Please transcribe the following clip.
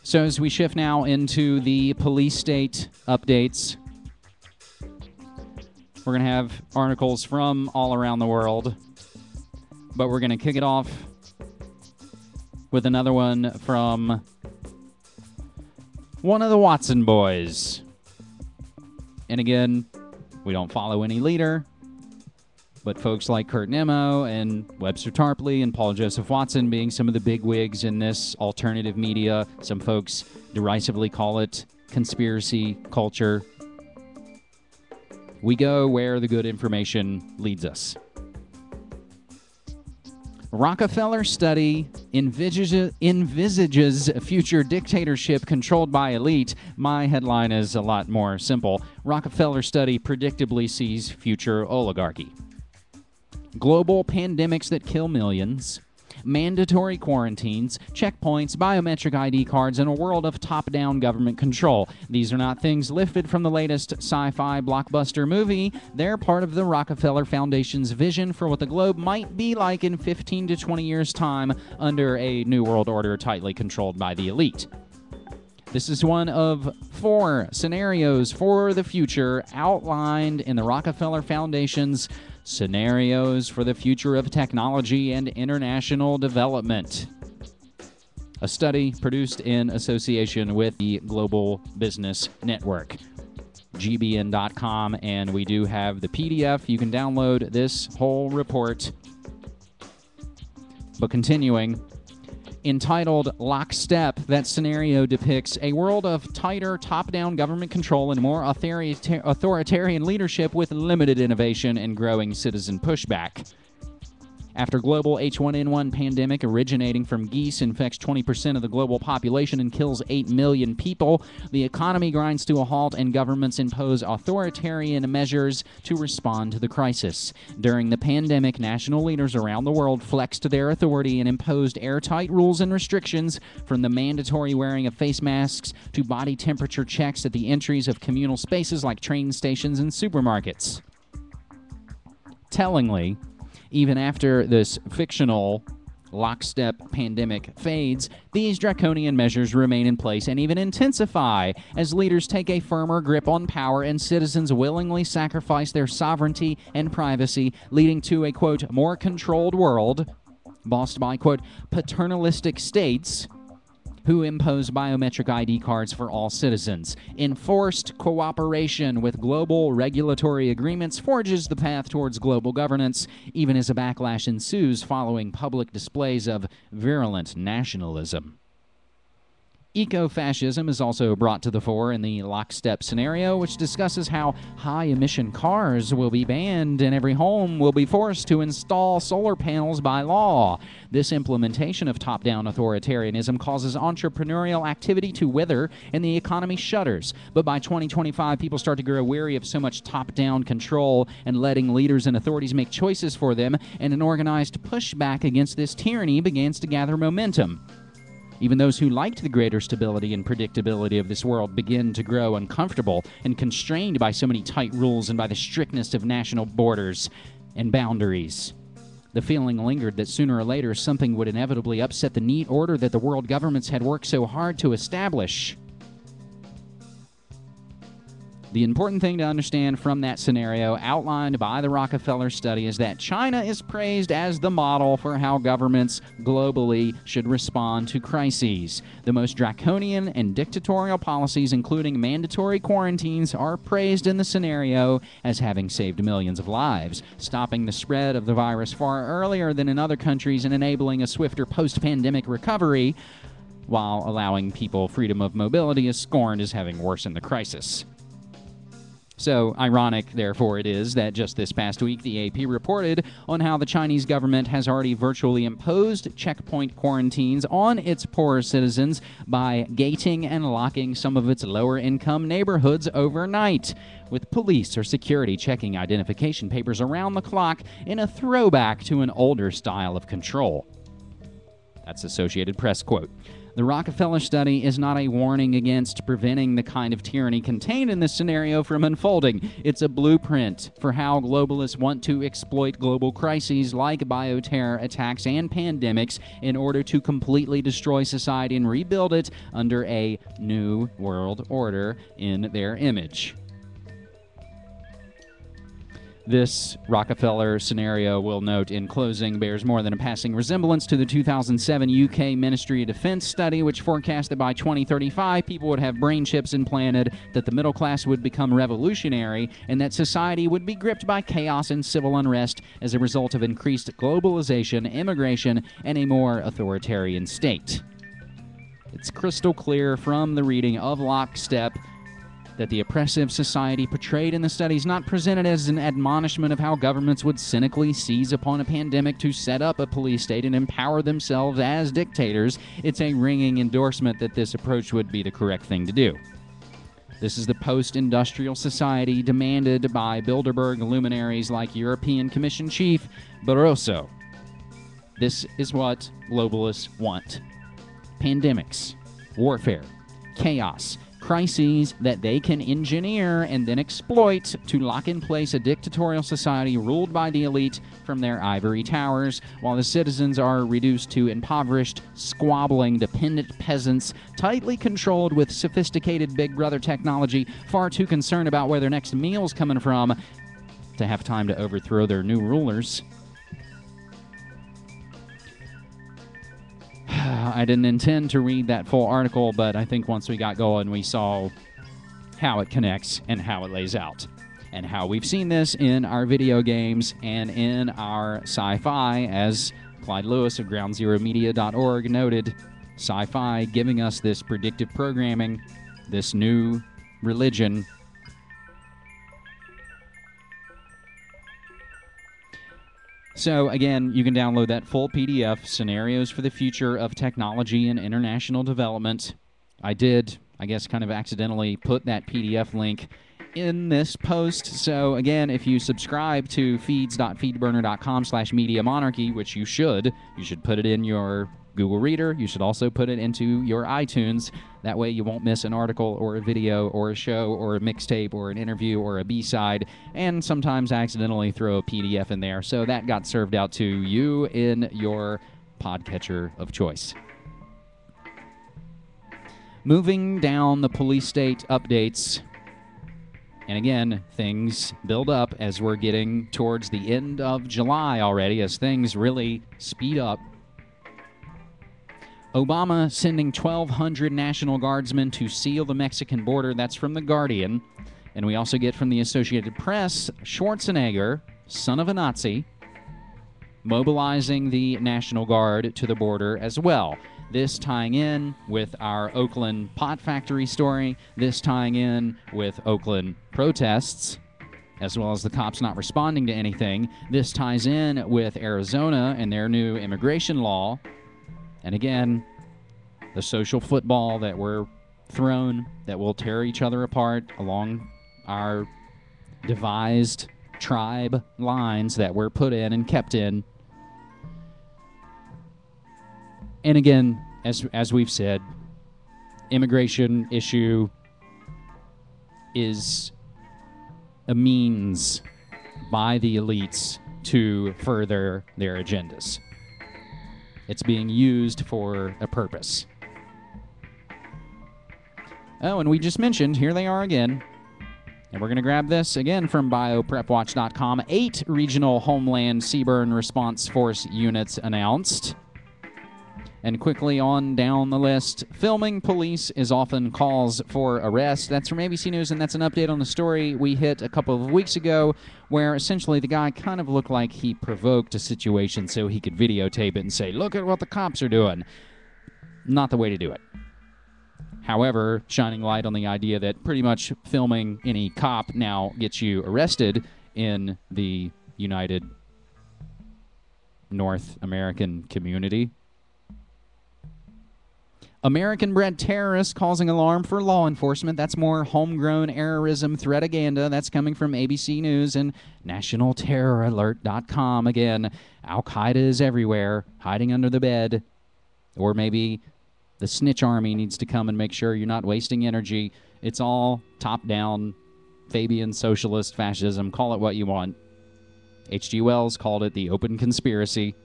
So as we shift now into the police state updates, we're going to have articles from all around the world, but we're going to kick it off with another one from one of the Watson boys. And again, we don't follow any leader, but folks like Kurt Nimmo and Webster Tarpley and Paul Joseph Watson being some of the big wigs in this alternative media. Some folks derisively call it conspiracy culture. We go where the good information leads us. Rockefeller study envisages a future dictatorship controlled by elite. My headline is a lot more simple. Rockefeller study predictably sees future oligarchy. Global pandemics that kill millions. Mandatory quarantines, checkpoints, biometric ID cards, and a world of top-down government control. These are not things lifted from the latest sci-fi blockbuster movie. They're part of the Rockefeller Foundation's vision for what the globe might be like in 15 to 20 years' time under a new world order tightly controlled by the elite. This is one of 4 scenarios for the future outlined in the Rockefeller Foundation's Scenarios for the Future of Technology and International Development, a study produced in association with the Global Business Network, gbn.com, and we do have the PDF. You can download this whole report. But continuing, entitled Lockstep, that scenario depicts a world of tighter top-down government control and more authoritarian leadership with limited innovation and growing citizen pushback. After global H1N1 pandemic originating from geese infects 20% of the global population and kills 8 million people, the economy grinds to a halt and governments impose authoritarian measures to respond to the crisis. During the pandemic, national leaders around the world flexed their authority and imposed airtight rules and restrictions, from the mandatory wearing of face masks to body temperature checks at the entries of communal spaces like train stations and supermarkets. Tellingly, even after this fictional lockstep pandemic fades, these draconian measures remain in place and even intensify as leaders take a firmer grip on power and citizens willingly sacrifice their sovereignty and privacy, leading to a, quote, more controlled world bossed by, quote, paternalistic states who impose biometric ID cards for all citizens. Enforced cooperation with global regulatory agreements forges the path towards global governance, even as a backlash ensues following public displays of virulent nationalism. Eco-fascism is also brought to the fore in the lockstep scenario, which discusses how high-emission cars will be banned and every home will be forced to install solar panels by law. This implementation of top-down authoritarianism causes entrepreneurial activity to wither and the economy shudders. But by 2025, people start to grow weary of so much top-down control and letting leaders and authorities make choices for them, and an organized pushback against this tyranny begins to gather momentum. Even those who liked the greater stability and predictability of this world begin to grow uncomfortable and constrained by so many tight rules and by the strictness of national borders and boundaries. The feeling lingered that sooner or later something would inevitably upset the neat order that the world governments had worked so hard to establish. The important thing to understand from that scenario outlined by the Rockefeller study is that China is praised as the model for how governments globally should respond to crises. The most draconian and dictatorial policies, including mandatory quarantines, are praised in the scenario as having saved millions of lives, stopping the spread of the virus far earlier than in other countries and enabling a swifter post-pandemic recovery, while allowing people freedom of mobility is scorned as having worsened the crisis. So ironic, therefore, it is that just this past week, the AP reported on how the Chinese government has already virtually imposed checkpoint quarantines on its poorer citizens by gating and locking some of its lower-income neighborhoods overnight, with police or security checking identification papers around the clock in a throwback to an older style of control. That's Associated Press quote. The Rockefeller study is not a warning against preventing the kind of tyranny contained in this scenario from unfolding. It's a blueprint for how globalists want to exploit global crises like bioterror attacks and pandemics in order to completely destroy society and rebuild it under a new world order in their image. This Rockefeller scenario, we'll note in closing, bears more than a passing resemblance to the 2007 UK Ministry of Defense study, which forecast that by 2035 people would have brain chips implanted, that the middle class would become revolutionary, and that society would be gripped by chaos and civil unrest as a result of increased globalization, immigration, and a more authoritarian state. It's crystal clear from the reading of Lockstep that the oppressive society portrayed in the study is not presented as an admonishment of how governments would cynically seize upon a pandemic to set up a police state and empower themselves as dictators. It's a ringing endorsement that this approach would be the correct thing to do. This is the post-industrial society demanded by Bilderberg luminaries like European Commission Chief Barroso. This is what globalists want. Pandemics, warfare, chaos, crises that they can engineer and then exploit to lock in place a dictatorial society ruled by the elite from their ivory towers, while the citizens are reduced to impoverished, squabbling, dependent peasants, tightly controlled with sophisticated Big Brother technology, far too concerned about where their next meal's coming from to have time to overthrow their new rulers. I didn't intend to read that full article, but I think once we got going, we saw how it connects and how it lays out, and how we've seen this in our video games and in our sci-fi, as Clyde Lewis of GroundZeroMedia.org noted, sci-fi giving us this predictive programming, this new religion. So, again, you can download that full PDF, Scenarios for the Future of Technology and International Development. I did, I guess, kind of accidentally put that PDF link in this post. So, again, if you subscribe to feeds.feedburner.com/mediamonarchy, which you should put it in your Google Reader. You should also put it into your iTunes. That way you won't miss an article or a video or a show or a mixtape or an interview or a B-side, and sometimes accidentally throw a PDF in there. So that got served out to you in your podcatcher of choice. Moving down the police state updates. And again, things build up as we're getting towards the end of July already, as things really speed up. Obama sending 1,200 National Guardsmen to seal the Mexican border. That's from The Guardian. And we also get from the Associated Press, Schwarzenegger, son of a Nazi, mobilizing the National Guard to the border as well. This tying in with our Oakland pot factory story, this tying in with Oakland protests, as well as the cops not responding to anything. This ties in with Arizona and their new immigration law. And again, the social football that we're thrown that will tear each other apart along our devised tribe lines that we're put in and kept in. And again, as we've said, immigration issue is a means by the elites to further their agendas. It's being used for a purpose. Oh, and we just mentioned, here they are again. And we're going to grab this again from bioprepwatch.com. 8 regional Homeland Seaburn Response Force units announced. And quickly on down the list, filming police is often cause for arrest. That's from ABC News, and that's an update on the story we hit a couple of weeks ago, where essentially the guy kind of looked like he provoked a situation so he could videotape it and say, look at what the cops are doing. Not the way to do it. However, shining light on the idea that pretty much filming any cop now gets you arrested in the United North American community. American-bred terrorists causing alarm for law enforcement. That's more homegrown terrorism threataganda. That's coming from ABC News and nationalterroralert.com. Again, Al-Qaeda is everywhere, hiding under the bed, or maybe The snitch army needs to come and make sure you're not wasting energy. It's all top-down, Fabian socialist fascism. Call it what you want. H.G. Wells called it the open conspiracy.